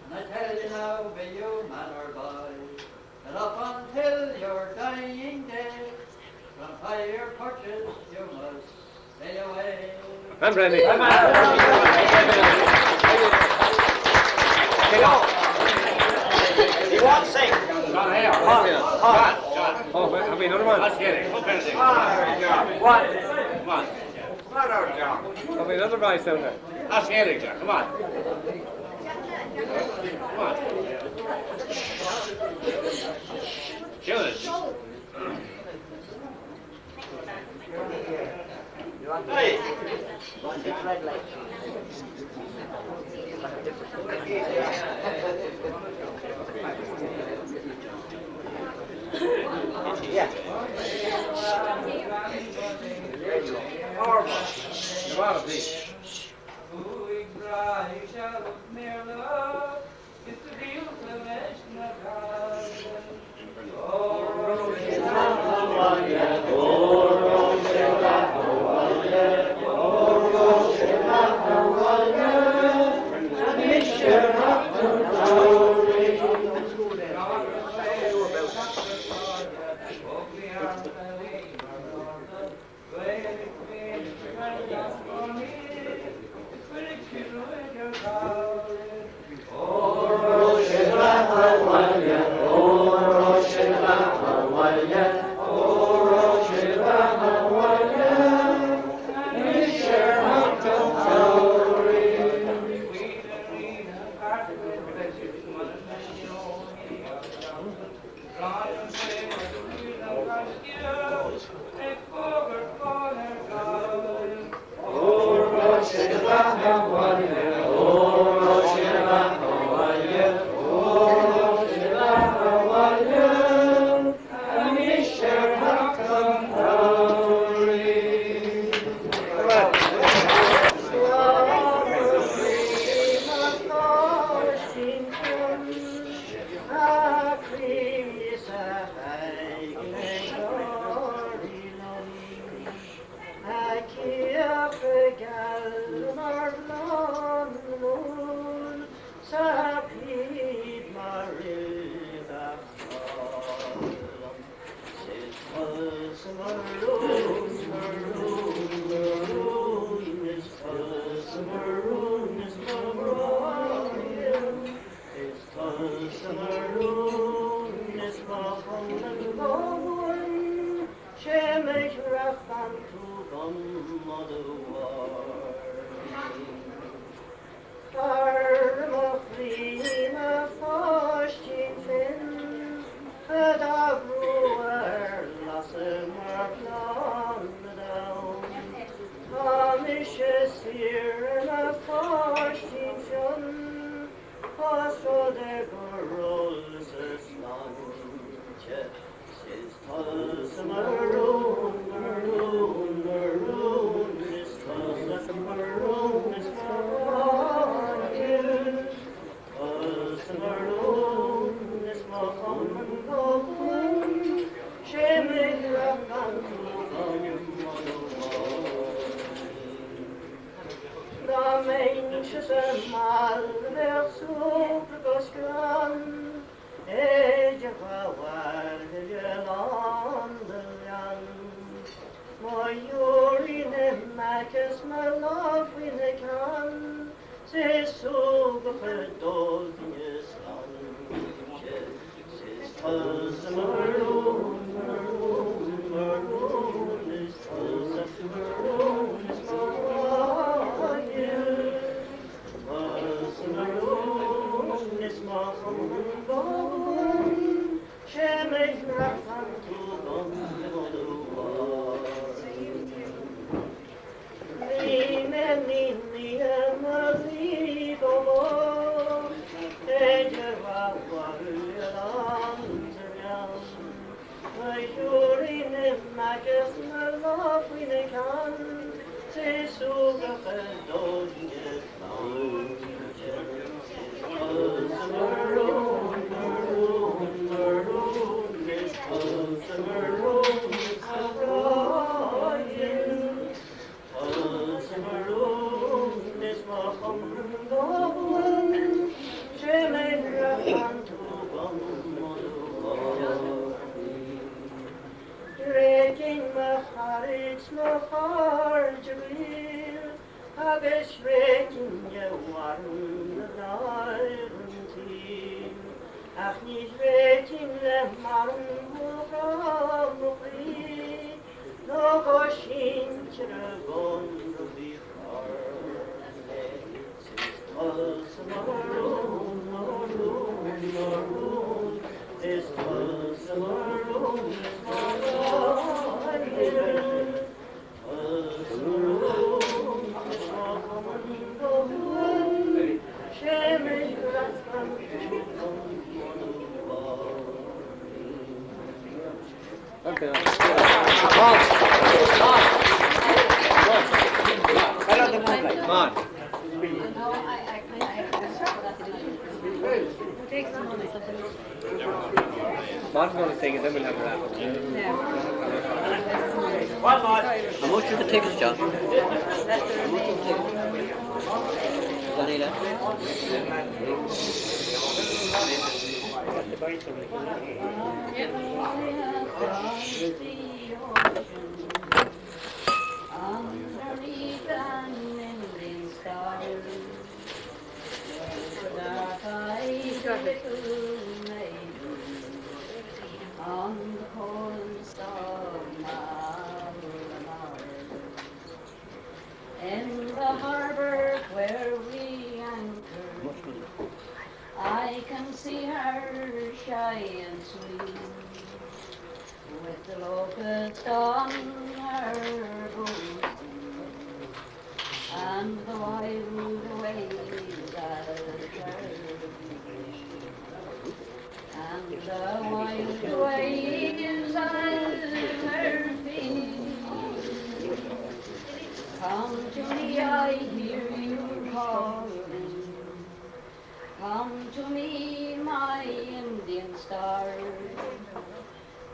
and I tell you now, be you man or boy, that up until your dying day, from higher perches you must stay away. Come, Brandy. Come on. He won't sing. Oh, have we another one? Let's get it. One. Come on. Not our job. Have we another voice down there? Let's get it, John. Come on. Come on. Kill it. Aye. Red light. Yeah. Maude. Maude's going to sing and then we'll have a wrap up. What, Maude? How much are the tickets, John? How much are the tickets? Donita? Underneath an Indian star, dark-eyed little maiden on the coast of Maloney. In the harbour where we anchor, I can see her shy and sweet, with the locust on her bosom, and the wild waves at her feet, and the wild waves at her feet. Come to me, I hear you calling. Come to me, my Indian star.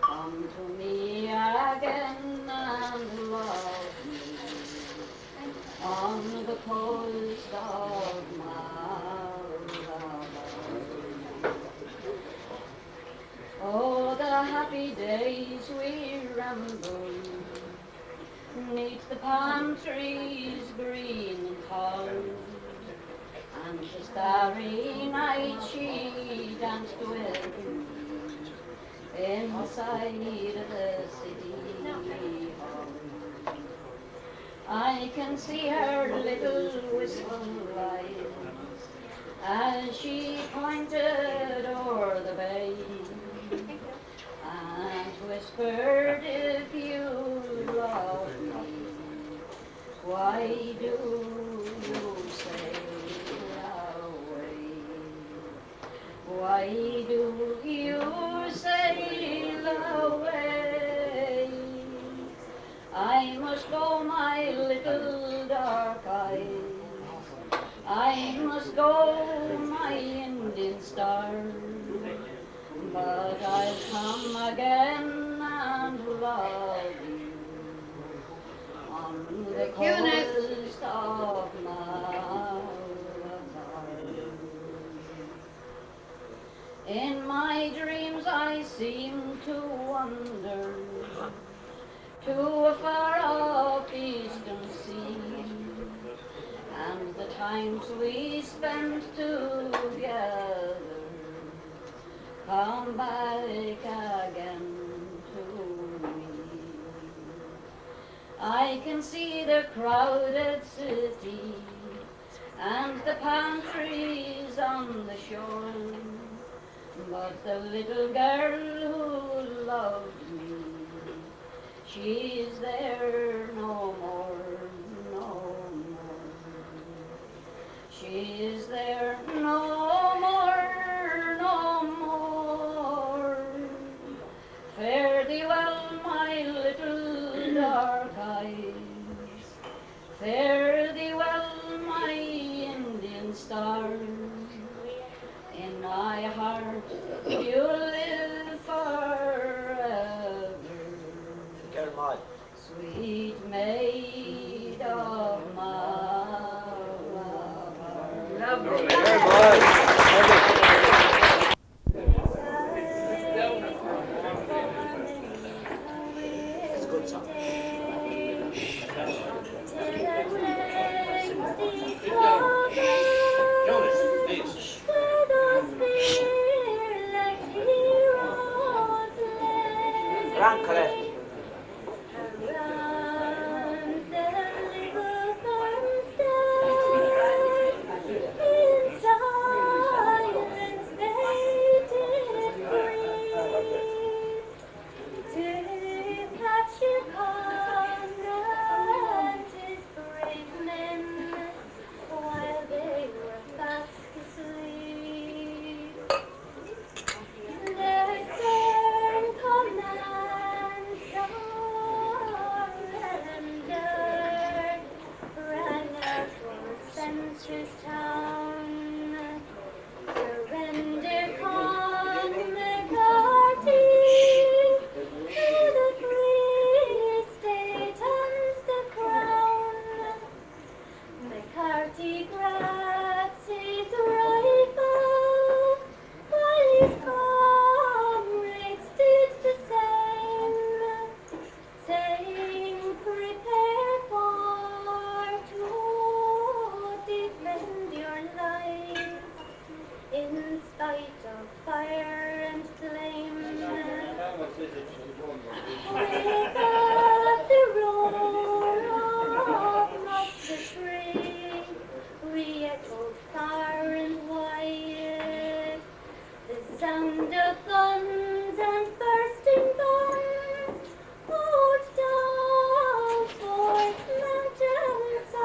Come to me again and love me on the coast of Mhara. Oh, the happy days we rambled 'neath the palm trees green and tall, and the starry night she danced with inside of the city hall. I can see her little wistful eyes as she pointed o'er the bay and whispered, if you love me, why do you sail away? Why do you sail away? I must go, my little dark eyes. I must go, my Indian star. But I'll come again and love you on the coast of Mhara. In my dreams I seem to wander to a far-off eastern sea, and the times we spent together come back again to me. I can see the crowded city and the palm trees on the shore, but the little girl who loved me, she's there no more, no more. She is there no more, no more. Fare thee well, my little dark eyes. Fare thee well, my Indian star. In my heart you'll live forever, sweet maid of It's a good song. Jonas, please. Grand Collette. Inside he grabs his rifle, while his comrades did the same, saying, prepare for to defend your life, in spite of fire and flame. With the roar of musketry, re-echoed far and wide, the sound of guns and bursting guns poured down towards mountainside.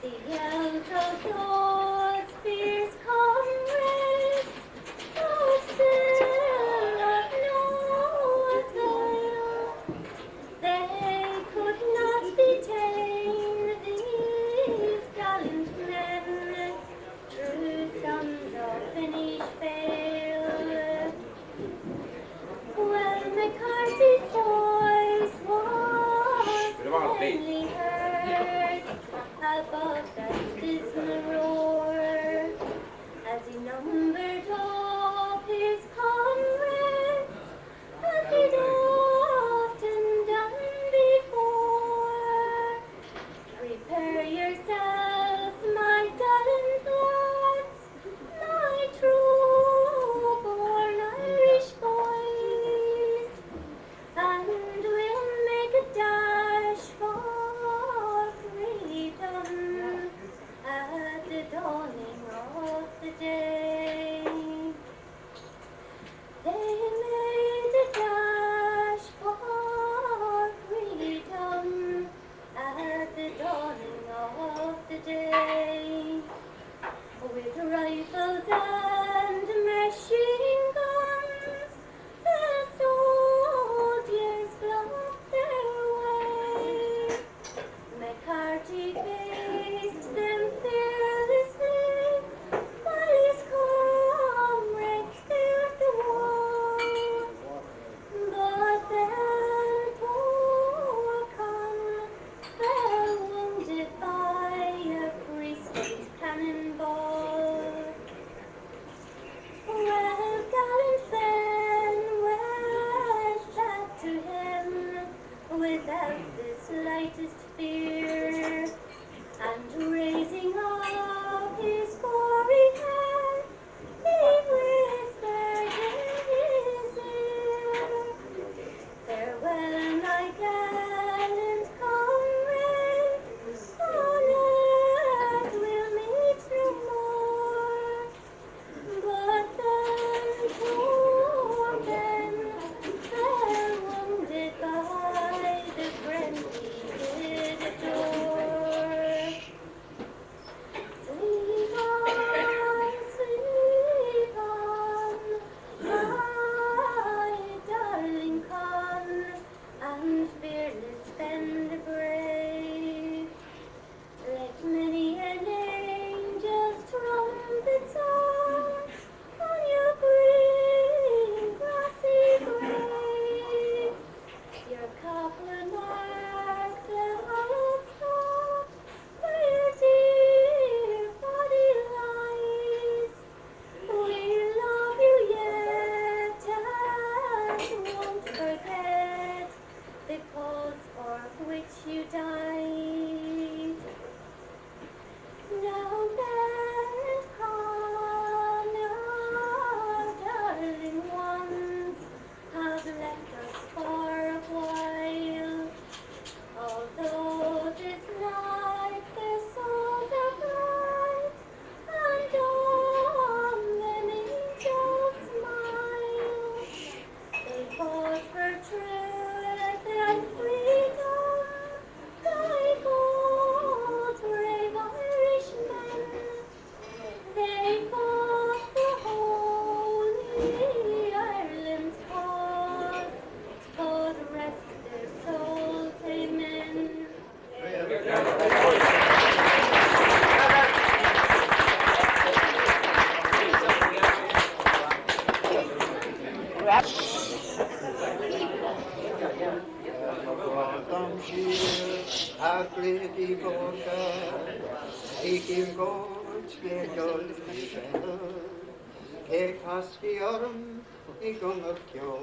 The yells of those fierce comrades, though still of no avail, they could not detain these gallant men through sons of Finnish vale. Well, McCarthy's voice was plainly heard above that dismal roar, as he numbered all his comrades, as he'd often done before. Prepare yourselves, my gallant lads, my true-born Irish boys, and we'll make a dash for freedom at the dawning of the day. They made a dash for freedom at the dawning of the day. With rifles and machine guns, the soldiers blocked their way. McCarthy faced them fearlessly, while his comrades stared the wall. But then poor Colm fell wounded by a free state cannonball. die Bote, ik im Gott geduld gefällt. Ik has die Arm, ik op jou,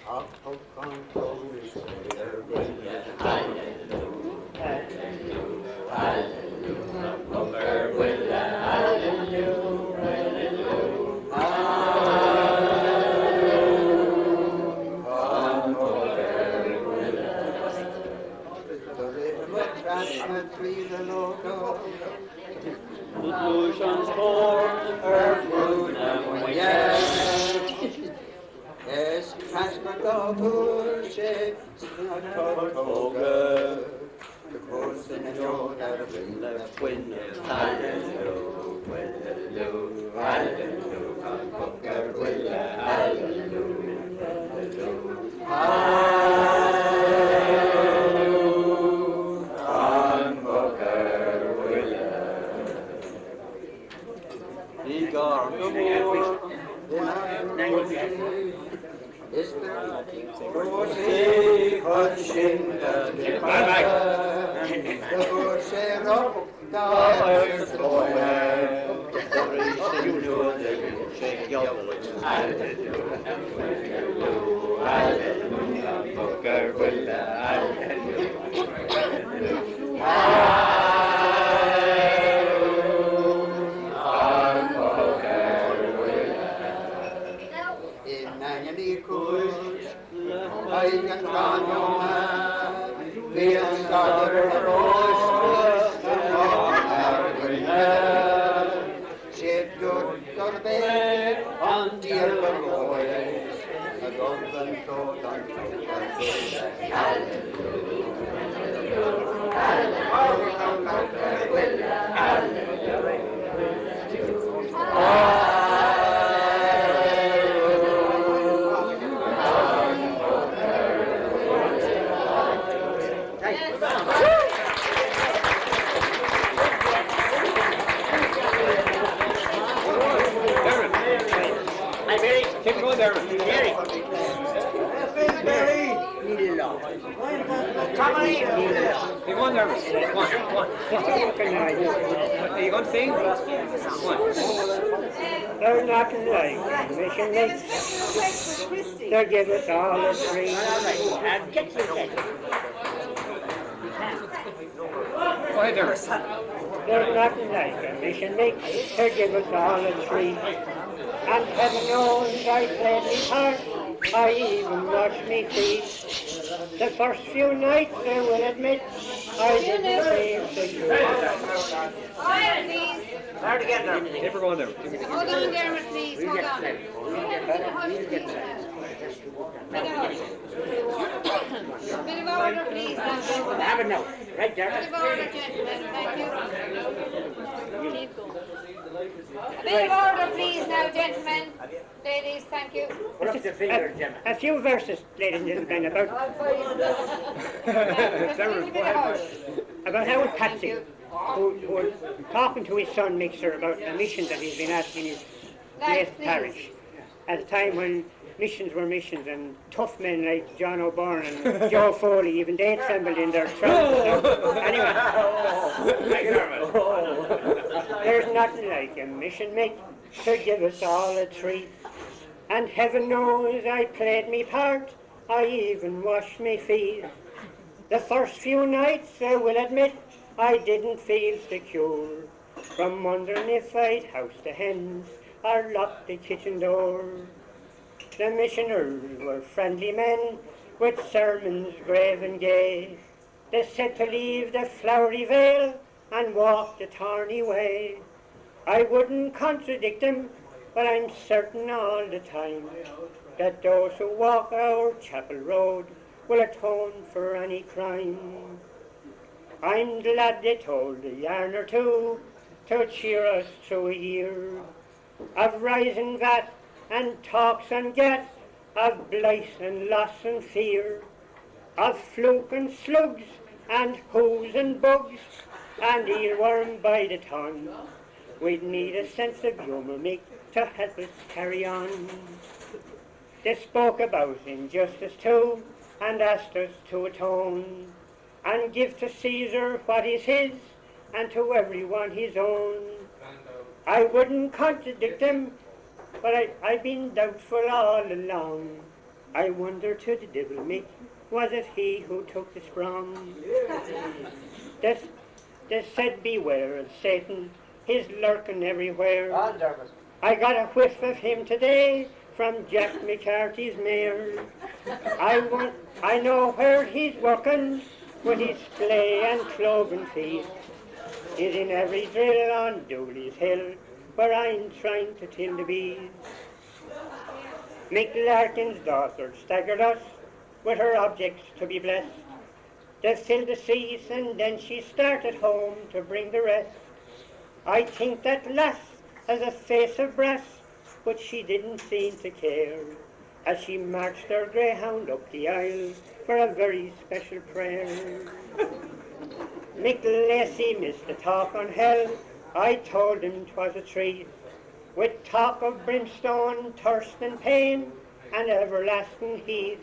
ach, op kan is er Halleluja, Halleluja, Halleluja, Poc Ar Buile, Halleluja, Luachra's born, Foodam Es transport of worship, not toga. The course in the road out of the left window. Hallelujah, hallelujah, hallelujah, Poc Ar Buile, hallelujah, hallelujah, Poc Ar Buile. Is there nothing for say, punching the Roche rock, the earth you know the shake your hallelujah, hallelujah, Poc Ar Buile, I can run your man, we are started Roche, ship your bed on dear boys, a golden coat on Keep going, Dermot. Come on in. Keep going, Dermot. Come on. Are you going to sing? Come on. They're not like mission mates. They'll give us all a treat. Go ahead, Dermot. There's nothing like a mission mates. They'll give us all a treat. And heaven knows I played me part, I even washed me feet. The first few nights, I will admit, I didn't feel so good. Quiet, please. Start again, Dermot. Keep her going, Dermot. Hold on, Dermot, please. Hold on. Bit of order, please. Have it now. Right, Bit Dermot. of order, gentlemen. Thank you. Keep going. A bit of order, please, now, gentlemen. Ladies, thank you. Put up the finger, Gemma. A few verses, ladies and gentlemen, about how Patsy, who was talking to his son Mixer about the missions that he's been at in his native parish, at a time when missions were missions and tough men like John O'Byrne and Joe Foley, even they trembled in their trousers. Anyway, there's nothing like a mission mate to give us all a treat. And heaven knows I played me part, I even washed me feet. The first few nights, I will admit, I didn't feel secure, from wondering if I'd house the hens or lock the kitchen door. The missioners were friendly men, with sermons grave and gay. They said to leave the flowery vale and walk the thorny way. I wouldn't contradict them, but I'm certain all the time that those who walk our chapel road will atone for any crime. I'm glad they told a yarn or two to cheer us through a year of rising VAT and talks and gat, of blight and loss and fear, of fluke and slugs and whoos and bugs and eelworm by the ton. We'd need a sense of humour, Mick, to help us carry on. They spoke about injustice too and asked us to atone. and give to Caesar what is his, and to everyone his own. I wouldn't contradict him, but I've been doubtful all along. I wonder to the devil, Mick, was it he who took the sprung? They said beware of Satan, he's lurking everywhere. I got a whiff of him today from Jack McCarthy's mare. I know where he's working with his clay and cloven feet. He's in every drill on Dooley's Hill, where I'm trying to till the bees. Mick Larkin's daughter staggered us with her objects to be blessed. They filled the seats and then she started home to bring the rest. I think that lass has a face of brass, but she didn't seem to care, as she marched her greyhound up the aisle for a very special prayer. Mick Lacey missed the talk on hell, I told him 'twas a treat, with talk of brimstone, thirst and pain, and everlasting heat.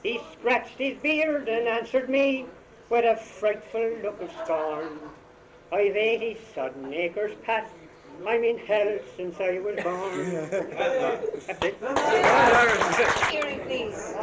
He scratched his beard and answered me with a frightful look of scorn. I've 80 sodden acres, Pat, I'm in hell since I was born. That's it. Hearing, please.